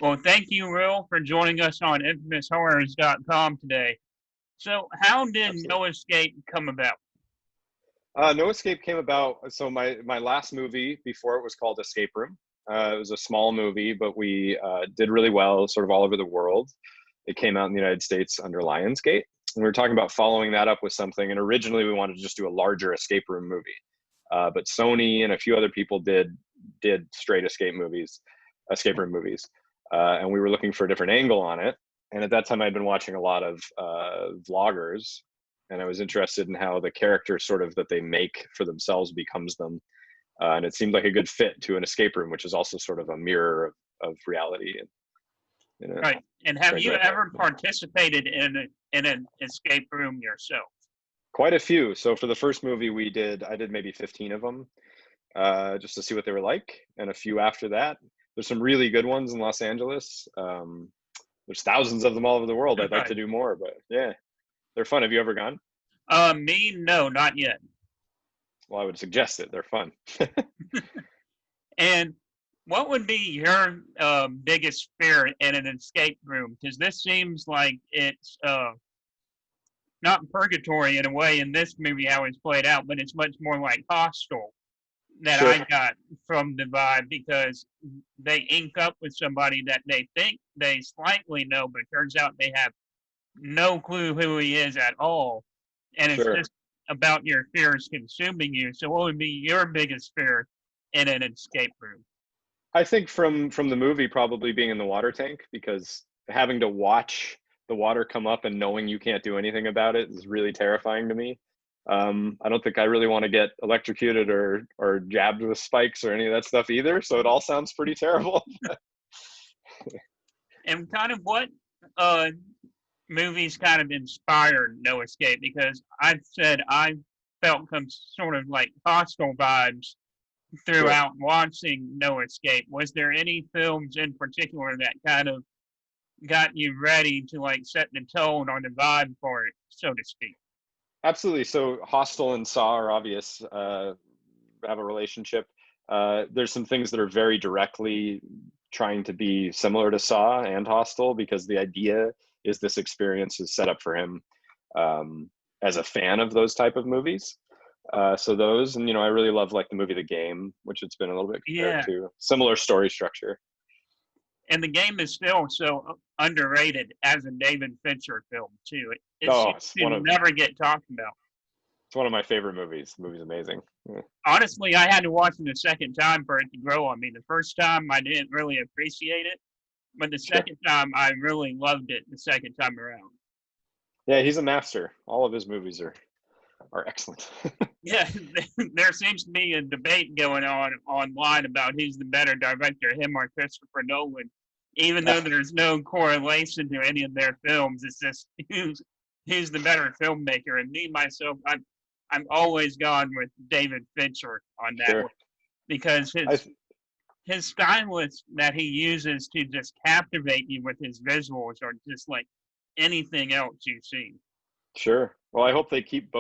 Well, thank you, Will, for joining us on infamoushorrors.com today. So, how did Absolutely. No Escape come about? No Escape came about. So my last movie before it was called Escape Room. It was a small movie, but we did really well, sort of all over the world. It came out in the United States under Lionsgate. And we were talking about following that up with something. And originally we wanted to just do a larger escape room movie, but Sony and a few other people did straight escape room movies, and we were looking for a different angle on it. And at that time, I'd been watching a lot of vloggers, and I was interested in how the character sort of that they make for themselves becomes them. And it seemed like a good fit to an escape room, which is also sort of a mirror of reality in a Right. And have strange you way. ever participated in an escape room yourself? Quite a few. So for the first movie I did maybe 15 of them, just to see what they were like, and a few after that. There's some really good ones in Los Angeles. There's thousands of them all over the world. I'd like to Right. do more, but yeah, they're fun. Have you ever gone? Me, no, not yet. Well, I would suggest it. They're fun. And what would be your biggest fear in an escape room? Because this seems like it's not purgatory in a way in this movie how it's played out, but it's much more like Hostel that Sure, I got from the vibe because they ink up with somebody that they think they slightly know, but turns out they have no clue who he is at all. And it's sure. just about your fears consuming you. So, what would be your biggest fear in an escape room? I think from the movie probably being in the water tank, because having to watch the water come up and knowing you can't do anything about it is really terrifying to me. I don't think I really want to get electrocuted or jabbed with spikes or any of that stuff either. So it all sounds pretty terrible. And kind of what uh, movies kind of inspired No Escape? Because I said I felt some sort of like hostile vibes Sure. throughout watching No Escape. Was there any films in particular that kind of got you ready to like set the tone or the vibe for it, so to speak? Absolutely. So Hostel and Saw are obvious, have a relationship. There's some things that are very directly trying to be similar to Saw and Hostel, because the idea is this experience is set up for him, as a fan of those type of movies. So those, and I really love like the movie The Game, which it's been a little bit compared Yeah, to. Similar story structure. and the game is still so underrated as a David Fincher film too. It Oh, seems to never get talked about. it's one of my favorite movies. The movie's amazing. Yeah, Honestly, I had to watch it a second time for it to grow on me. The first time I didn't really appreciate it, but the sure. second time I really loved it the second time around. Yeah, he's a master. All of his movies are excellent. Yeah, there seems to be a debate going on online about who's the better director, him or Christopher Nolan. Even though there's no correlation to any of their films, it's just who's the better filmmaker. And me myself, I'm always gone with David Fincher on that Sure. one because I his stylus that he uses to just captivate you with his visuals are just like anything else you've seen. Sure. Well, I hope they keep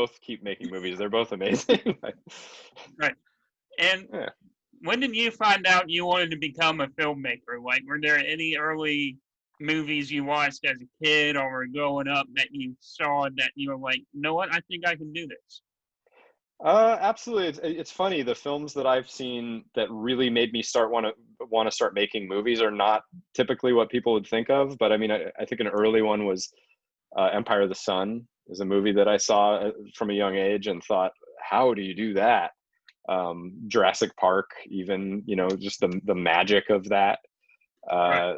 making movies. They're both amazing. Right. And Yeah. when did you find out you wanted to become a filmmaker? Like, were there any early movies you watched as a kid or growing up that you saw that you were like, you know what, I think I can do this? Absolutely. It's funny. The films that I've seen that really made me want to start making movies are not typically what people would think of. But I mean, I think an early one was Empire of the Sun. Is a movie that I saw from a young age and thought, how do you do that? Jurassic Park, even, just the magic of that. Right.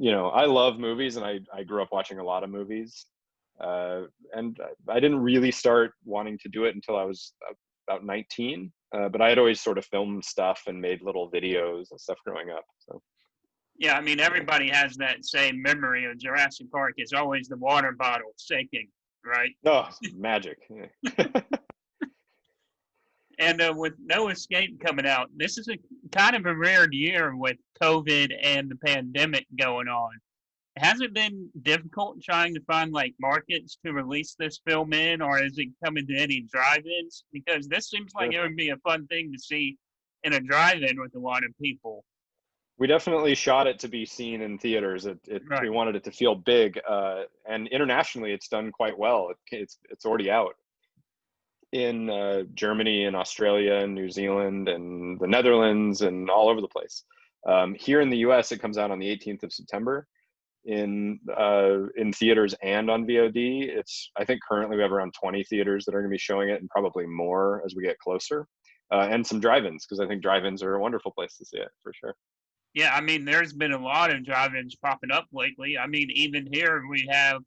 Uh, I love movies, and I grew up watching a lot of movies. And I didn't really start wanting to do it until I was about 19. But I had always sort of filmed stuff and made little videos and stuff growing up. So Yeah, I mean, yeah. everybody has that same memory of Jurassic Park is always the water bottle shaking, right? Oh, magic. Yeah. And with No Escape coming out, this is a kind of a rare year with COVID and the pandemic going on. Has it been difficult trying to find like markets to release this film in, or is it coming to any drive-ins? Because this seems like Sure. it would be a fun thing to see in a drive-in with a lot of people. We definitely shot it to be seen in theaters. Right. We wanted it to feel big, and internationally, it's done quite well. It's already out in Germany and Australia and New Zealand and the Netherlands and all over the place. Here in the U.S., it comes out on the 18th of September in theaters and on VOD. I think currently we have around 20 theaters that are going to be showing it, and probably more as we get closer, and some drive-ins, because I think drive-ins are a wonderful place to see it for sure. Yeah, I mean, there's been a lot of drive-ins popping up lately. I mean, even here we have,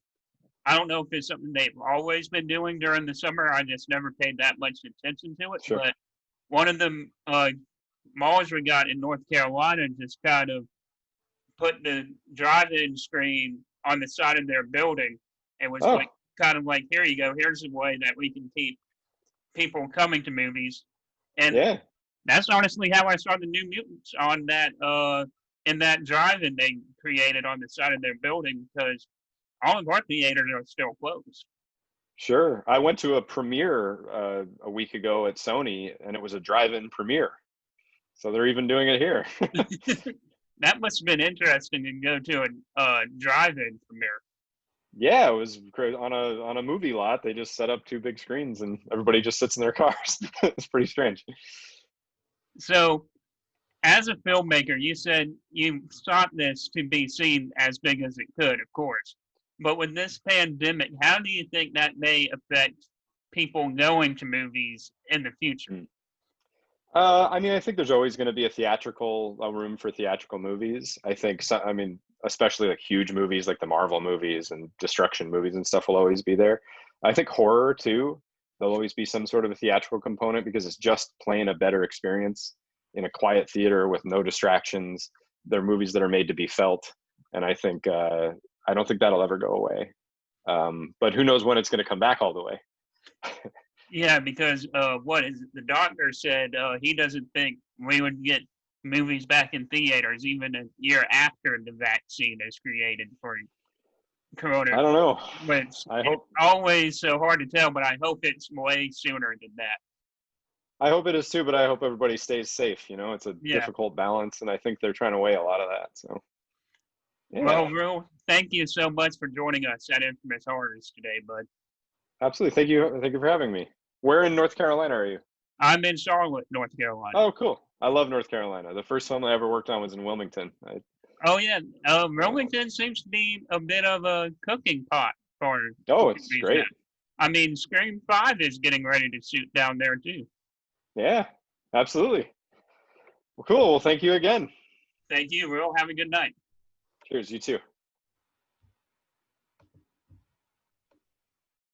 I don't know if it's something they've always been doing during the summer. I just never paid that much attention to it. Sure. But one of the malls we got in North Carolina just kind of put the drive-in screen on the side of their building. It was like kind of like, here you go. Here's a way that we can keep people coming to movies. And Yeah. that's honestly how I saw the New Mutants on that in that drive-in they created on the side of their building, because all of our theaters are still closed. Sure. I went to a premiere a week ago at Sony, and it was a drive-in premiere. So they're even doing it here. That must have been interesting to go to a drive-in premiere. Yeah, it was great. On a movie lot. They just set up two big screens, and everybody just sits in their cars. It's pretty strange. So, as a filmmaker, you said you sought this to be seen as big as it could, of course. But with this pandemic, how do you think that may affect people going to movies in the future? I mean, I think there's always going to be a room for theatrical movies. I think, especially like huge movies like the Marvel movies and destruction movies and stuff will always be there. I think horror too, there'll always be some sort of a theatrical component, because it's just plain a better experience in a quiet theater with no distractions. They're movies that are made to be felt. And I think, I don't think that'll ever go away. But who knows when it's going to come back all the way. Yeah, because what is it? The doctor said he doesn't think we would get movies back in theaters even a year after the vaccine is created for corona. I don't know. It's always so hard to tell, but I hope it's way sooner than that. I hope it is too, but I hope everybody stays safe. It's a difficult balance, and I think they're trying to weigh a lot of that. So, yeah. Well, Will, thank you so much for joining us at Infamous Horrors today, bud. Absolutely. Thank you for having me. Where in North Carolina are you? I'm in Charlotte, North Carolina. Oh, cool. I love North Carolina. The first film I ever worked on was in Wilmington. Oh, yeah. Wilmington seems to be a bit of a cooking pot for it's great. Now. I mean, Scream 5 is getting ready to shoot down there, too. Yeah, absolutely. Well, cool. Well, thank you again. Thank you, Will. Have a good night. Cheers. You too.